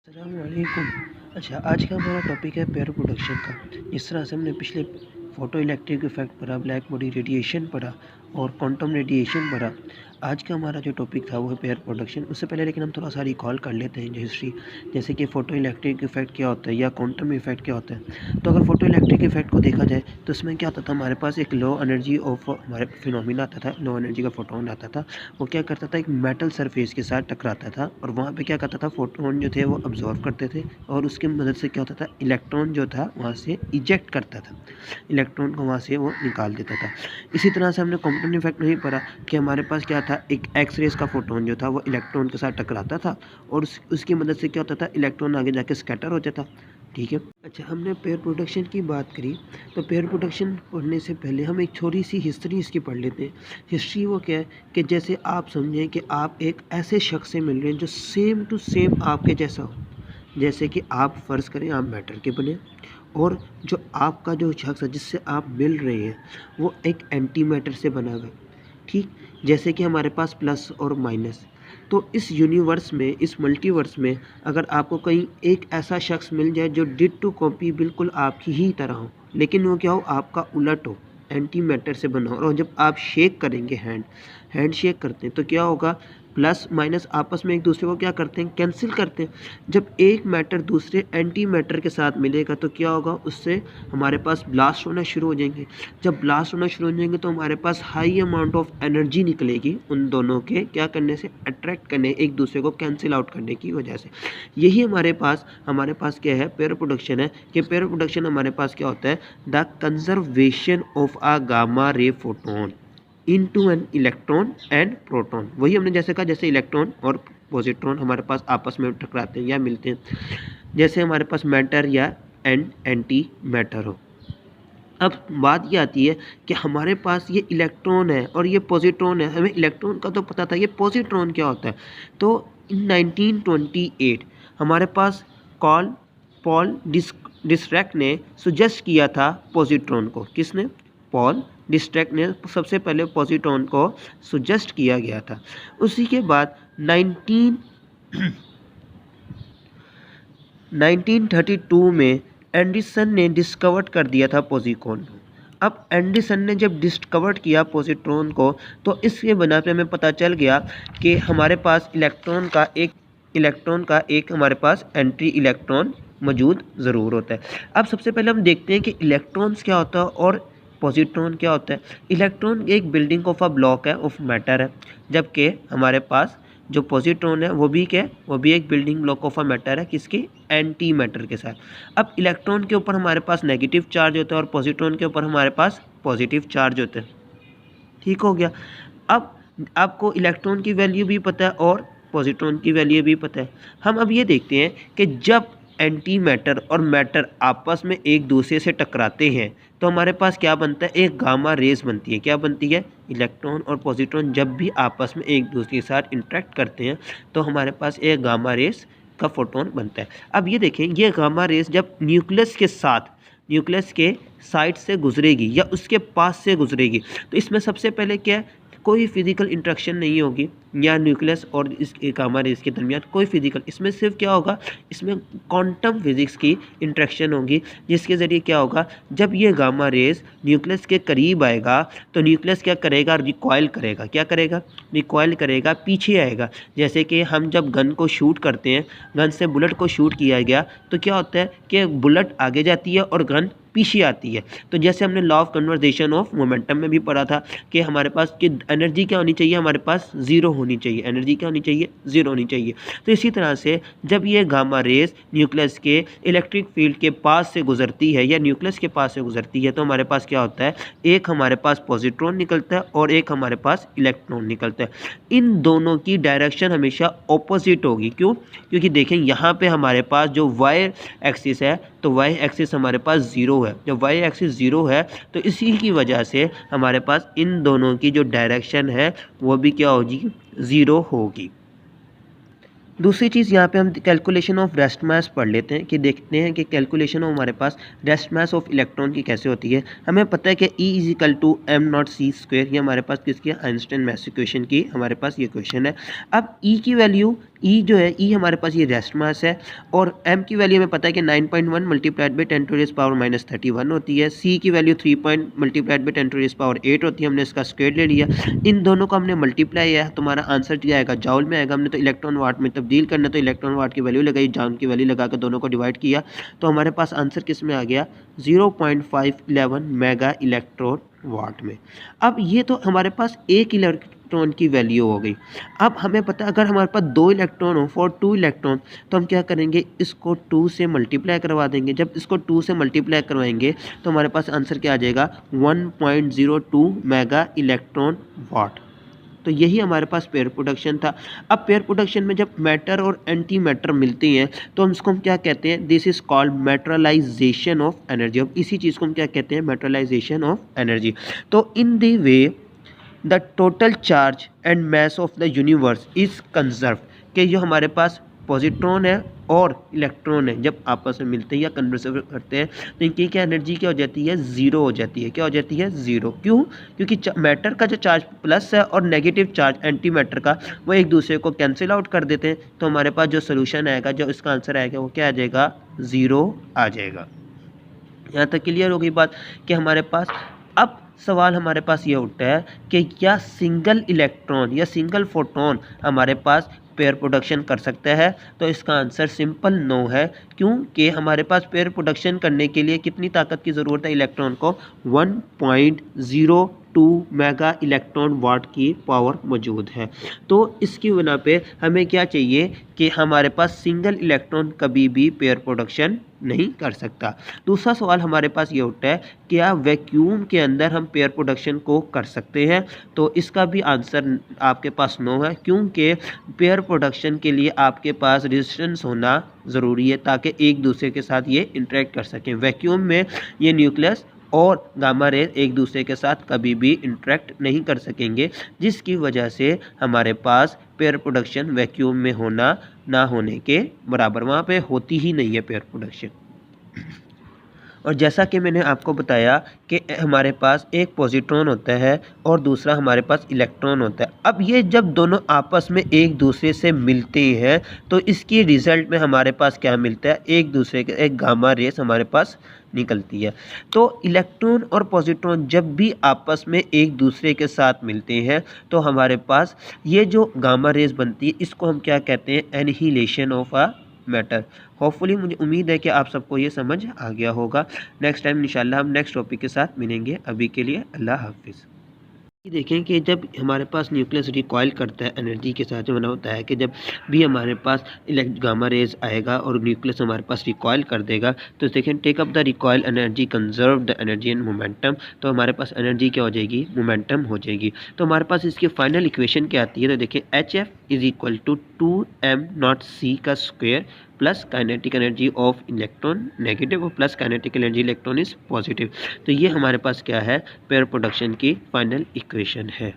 अस्सलामुअलैकुम। अच्छा, आज का हमारा टॉपिक है पेयर प्रोडक्शन का। इस तरह से हमने पिछले फ़ोटो इलेक्ट्रिक इफ़ेक्ट पढ़ा, ब्लैक बॉडी रेडिएशन पढ़ा और क्वांटम रेडिएशन पढ़ा। आज का हमारा जो टॉपिक था वो है पेयर प्रोडक्शन। उससे पहले लेकिन हम थोड़ा सा रिकॉल कर लेते हैं जो हिस्ट्री, जैसे कि फ़ोटो इलेक्ट्रिक इफ़ेक्ट क्या होता है या क्वांटम इफ़ेक्ट क्या होता है। तो अगर फ़ोटो इलेक्ट्रिक इफ़ेक्ट को देखा जाए तो उसमें क्या होता था, हमारे पास एक लो एनर्जी ऑफ हमारे फिनोमिना आता था, लो एनर्जी का फोटोन आता था। वो क्या करता था, एक मेटल सरफेस के साथ टकराता था और वहाँ पे क्या करता था, फोटोन जो थे वो अब्जॉर्व करते थे और उसकी मदद से क्या होता था, इलेक्ट्रॉन जो था वहाँ से इजेक्ट करता था, इलेक्ट्रॉन को वहाँ से वो निकाल देता था। इसी तरह से हमने क्वांटम इफेक्ट नहीं पढ़ा कि हमारे पास क्या था, एक एक्सरेज का फोटोन जो था वो इलेक्ट्रॉन के साथ टकराता था और उसकी मदद से क्या होता था, इलेक्ट्रॉन आगे जाके स्कैटर हो जाता। ठीक है। अच्छा, हमने पेयर प्रोडक्शन की बात करी तो पेयर प्रोडक्शन पढ़ने से पहले हम एक छोटी सी हिस्ट्री इसकी पढ़ लेते हैं। हिस्ट्री वो क्या है कि जैसे आप समझें कि आप एक ऐसे शख्स से मिल रहे हैं जो सेम टू सेम आपके जैसा हो। जैसे कि आप फ़र्ज़ करें आप मैटर के बने और जो आपका जो शख्स है जिससे आप मिल रहे हैं वो एक एंटी मैटर से बना हुआ है। ठीक, जैसे कि हमारे पास प्लस और माइनस। तो इस यूनिवर्स में, इस मल्टीवर्स में अगर आपको कहीं एक ऐसा शख्स मिल जाए जो डिट्टो कॉपी बिल्कुल आपकी ही तरह हो, लेकिन वो क्या हो, आपका उलट हो, एंटी मैटर से बना हो, और जब आप शेक करेंगे, हैंड शेक करते हैं तो क्या होगा, प्लस माइनस आपस में एक दूसरे को क्या करते हैं, कैंसिल करते हैं। जब एक मैटर दूसरे एंटी मैटर के साथ मिलेगा तो क्या होगा, उससे हमारे पास ब्लास्ट होना शुरू हो जाएंगे। जब ब्लास्ट होना शुरू हो जाएंगे तो हमारे पास हाई अमाउंट ऑफ एनर्जी निकलेगी उन दोनों के क्या करने से, अट्रैक्ट करने, एक दूसरे को कैंसिल आउट करने की वजह से। यही हमारे पास क्या है, पेयर प्रोडक्शन है कि पेयर प्रोडक्शन हमारे पास क्या होता है, the conservation of a gamma ray photon into an electron and proton. वही हमने जैसे कहा, जैसे इलेक्ट्रॉन और पॉजिट्रॉन हमारे पास आपस में टकराते हैं या मिलते हैं, जैसे हमारे पास मैटर या एंटी मैटर हो। अब बात ये आती है कि हमारे पास ये इलेक्ट्रॉन है और ये पॉजिट्रॉन है। हमें इलेक्ट्रॉन का तो पता था, ये पॉजिट्रॉन क्या होता है। तो इन 1928 हमारे पास पॉल डिस्ट्रैक्ट ने सुजेस्ट किया था पॉजिट्रॉन को। किसने? पॉल डिस्ट्रैक्ट ने सबसे पहले पॉजिट्रॉन को सुजेस्ट किया गया था। उसी के बाद 1932 में एंडरसन ने डिस्कवर कर दिया था पॉजिट्रॉन को। अब एंडरसन ने जब डिस्कवर किया पॉजिट्रॉन को तो इसके बना पे हमें पता चल गया कि हमारे पास इलेक्ट्रॉन का एक हमारे पास एंटी इलेक्ट्रॉन मौजूद ज़रूर होता है। अब सबसे पहले हम देखते हैं कि इलेक्ट्रॉन्स क्या होता है और पॉजिट्रॉन क्या होता है। इलेक्ट्रॉन एक बिल्डिंग ऑफ अ ब्लॉक है, ऑफ मैटर है, जबकि हमारे पास जो पॉजिट्रॉन है वो भी क्या है, वो भी एक building block of a matter है, किसके, एंटी मैटर के साथ। अब इलेक्ट्रॉन के ऊपर हमारे पास नेगेटिव चार्ज होता है और पॉजिट्रॉन के ऊपर हमारे पास पॉजिटिव चार्ज होता है। ठीक हो गया। अब आपको इलेक्ट्रॉन की वैल्यू भी पता है और पॉजिट्रॉन की वैल्यू भी पता है। हम अब ये देखते हैं कि जब एंटी मैटर और मैटर आपस में एक दूसरे से टकराते हैं तो हमारे पास क्या बनता है, एक गामा रेज बनती है। क्या बनती है? इलेक्ट्रॉन और पॉजिट्रॉन जब भी आपस में एक दूसरे के साथ इंटरेक्ट करते हैं तो हमारे पास एक गामा रेज का फोटोन बनता है। अब ये देखें, ये गामा रेज जब न्यूक्लियस के साइड से गुजरेगी या उसके पास से गुजरेगी तो इसमें सबसे पहले क्या है, कोई फिजिकल इंट्रैक्शन नहीं होगी, या न्यूक्लियस और इस गामा रेज के दरमियान कोई फिजिकल, इसमें सिर्फ क्या होगा, इसमें क्वांटम फिजिक्स की इंट्रैक्शन होगी, जिसके ज़रिए क्या होगा, जब ये गामा रेज न्यूक्लियस के करीब आएगा तो न्यूक्लियस क्या करेगा, रिकॉइल करेगा। क्या करेगा? रिकॉइल करेगा, पीछे आएगा। जैसे कि हम जब गन को शूट करते हैं, गन से बुलेट को शूट किया गया तो क्या होता है कि बुलेट आगे जाती है और गन पीछे आती है। तो जैसे हमने law of conversation of momentum में भी पढ़ा था कि हमारे पास कि एनर्जी क्या होनी चाहिए, हमारे पास ज़ीरो होनी चाहिए, एनर्जी क्या होनी चाहिए, ज़ीरो होनी चाहिए। तो इसी तरह से जब ये गामा रेज न्यूक्लियस के इलेक्ट्रिक फील्ड के पास से गुजरती है या न्यूक्लियस के पास से गुजरती है तो हमारे पास क्या होता है, एक हमारे पास पॉजिट्रॉन निकलता है और एक हमारे पास इलेक्ट्रॉन निकलता है। इन दोनों की डायरेक्शन हमेशा ऑपोजिट होगी। क्यों? क्योंकि देखें यहाँ पे हमारे पास जो वाई एक्सिस है तो वाई एक्सिस हमारे पास ज़ीरो है। जब वाई एक्सिस ज़ीरो है तो इसी की वजह से हमारे पास इन दोनों की जो डायरेक्शन है वो भी क्या होगी, ज़ीरो होगी। दूसरी चीज़ यहाँ पे हम कैलकुलेशन ऑफ रेस्ट मास पढ़ लेते हैं कि देखते हैं कि कैलकुलेशन ऑफ हमारे पास रेस्ट मास ऑफ इलेक्ट्रॉन की कैसे होती है। हमें पता है कि E = m0c², ये हमारे पास किसकी, आइंस्टाइन मास इक्वेशन की हमारे पास ये क्वेश्चन है। अब E की वैल्यू ई जो है ई हमारे पास ये रेस्ट मास है और एम की वैल्यू हमें पता है कि 9.1 मल्टीप्लाइड बाई 10⁻⁻31 होती है। सी की वैल्यू 3 मल्टीप्लाइड बाई 10⁻8 होती है। हमने इसका स्क्वायर ले लिया, इन दोनों को हमने मल्टीप्लाई किया तो हमारा आंसर क्या आएगा, जाउल में आएगा। हमने तो इलेक्ट्रॉन वाट में तब्दील करना, तो इलेक्ट्रॉन वाट की वैल्यू लगाई, जाउल की वैल्यू लगा कर दोनों को डिवाइड किया तो हमारे पास आंसर किस में आ गया, 0.511 मेगा इलेक्ट्रॉन वाट में। अब ये तो हमारे पास एक इलेक्ट्रॉन की वैल्यू हो गई। अब हमें पता है अगर हमारे पास 2 इलेक्ट्रॉन हो, फॉर 2 इलेक्ट्रॉन, तो हम क्या करेंगे, इसको 2 से मल्टीप्लाई करवा देंगे। जब इसको 2 से मल्टीप्लाई करवाएंगे तो हमारे पास आंसर क्या आ जाएगा, 1.02 मेगा इलेक्ट्रॉन वाट। तो यही हमारे पास पेयर प्रोडक्शन था। अब पेयर प्रोडक्शन में जब मैटर और एंटी मैटर मिलती हैं तो इसको हम क्या कहते हैं, this is called materialization of energy. अब इसी चीज़ को हम क्या कहते हैं, मैटेरियलाइजेशन ऑफ एनर्जी। तो in the way the total charge and mass of the universe is conserve, कि जो हमारे पास पॉजिट्रॉन है और इलेक्ट्रॉन है जब आपस में मिलते हैं या कन्वर्सेशन करते हैं तो इनकी क्या एनर्जी क्या हो जाती है, ज़ीरो हो जाती है। क्या हो जाती है, ज़ीरो। क्यों, क्योंकि मैटर का जो चार्ज प्लस है और नेगेटिव चार्ज एंटी मैटर का वो एक दूसरे को कैंसिल आउट कर देते हैं। तो हमारे पास जो सोल्यूशन आएगा, जो इसका आंसर आएगा वो क्या आ जाएगा, ज़ीरो आ जाएगा। यहाँ तक क्लियर हो गई बात कि हमारे पास अब सवाल हमारे पास ये उठता है कि क्या सिंगल इलेक्ट्रॉन या सिंगल फोटोन हमारे पास पेयर प्रोडक्शन कर सकता है। तो इसका आंसर सिंपल नो है। क्योंकि हमारे पास पेयर प्रोडक्शन करने के लिए कितनी ताकत की ज़रूरत है, इलेक्ट्रॉन को 1.02 मेगा इलेक्ट्रॉन वाट की पावर मौजूद है। तो इसकी वजह पे हमें क्या चाहिए कि हमारे पास सिंगल इलेक्ट्रॉन कभी भी पेयर प्रोडक्शन नहीं कर सकता। दूसरा सवाल हमारे पास ये उठता है, क्या वैक्यूम के अंदर हम पेयर प्रोडक्शन को कर सकते हैं। तो इसका भी आंसर आपके पास नो है, क्योंकि पेयर प्रोडक्शन के लिए आपके पास रेजिस्टेंस होना ज़रूरी है ताकि एक दूसरे के साथ ये इंटरेक्ट कर सकें। वैक्यूम में ये न्यूक्लियस और गामा रे एक दूसरे के साथ कभी भी इंटरेक्ट नहीं कर सकेंगे, जिसकी वजह से हमारे पास पेयर प्रोडक्शन वैक्यूम में होना ना होने के बराबर, वहाँ पे होती ही नहीं है पेयर प्रोडक्शन। और जैसा कि मैंने आपको बताया कि हमारे पास एक पॉजिट्रॉन होता है और दूसरा हमारे पास इलेक्ट्रॉन होता है। अब ये जब दोनों आपस में एक दूसरे से मिलते हैं तो इसकी रिज़ल्ट में हमारे पास क्या मिलता है, एक दूसरे के एक गामा रेस हमारे पास निकलती है। तो इलेक्ट्रॉन और पॉजिट्रॉन जब भी आपस में एक दूसरे के साथ मिलते हैं तो हमारे पास ये जो गामा रेस बनती है इसको हम क्या कहते हैं, annihilation of a matter. Hopefully मुझे उम्मीद है कि आप सबको ये समझ आ गया होगा। नेक्स्ट टाइम इंशाल्लाह हम नेक्स्ट टॉपिक के साथ मिलेंगे। अभी के लिए अल्लाह हाफिज़। देखें कि जब हमारे पास न्यूक्लियस रिकॉइल करता है एनर्जी के साथ, जो बना होता है कि जब भी हमारे पास गामा रेज आएगा और न्यूक्लियस हमारे पास रिकॉइल कर देगा तो देखें, take up the recoil energy, conserve the energy and momentum. तो हमारे पास एनर्जी क्या हो जाएगी, मोमेंटम हो जाएगी। तो हमारे पास इसकी फाइनल इक्वेशन क्या आती है, तो देखिए HF is equal to 2m0c का square plus kinetic energy of electron negative और plus kinetic energy electron is positive. तो ये हमारे पास क्या है, पेयर प्रोडक्शन की फाइनल इक्वेशन है।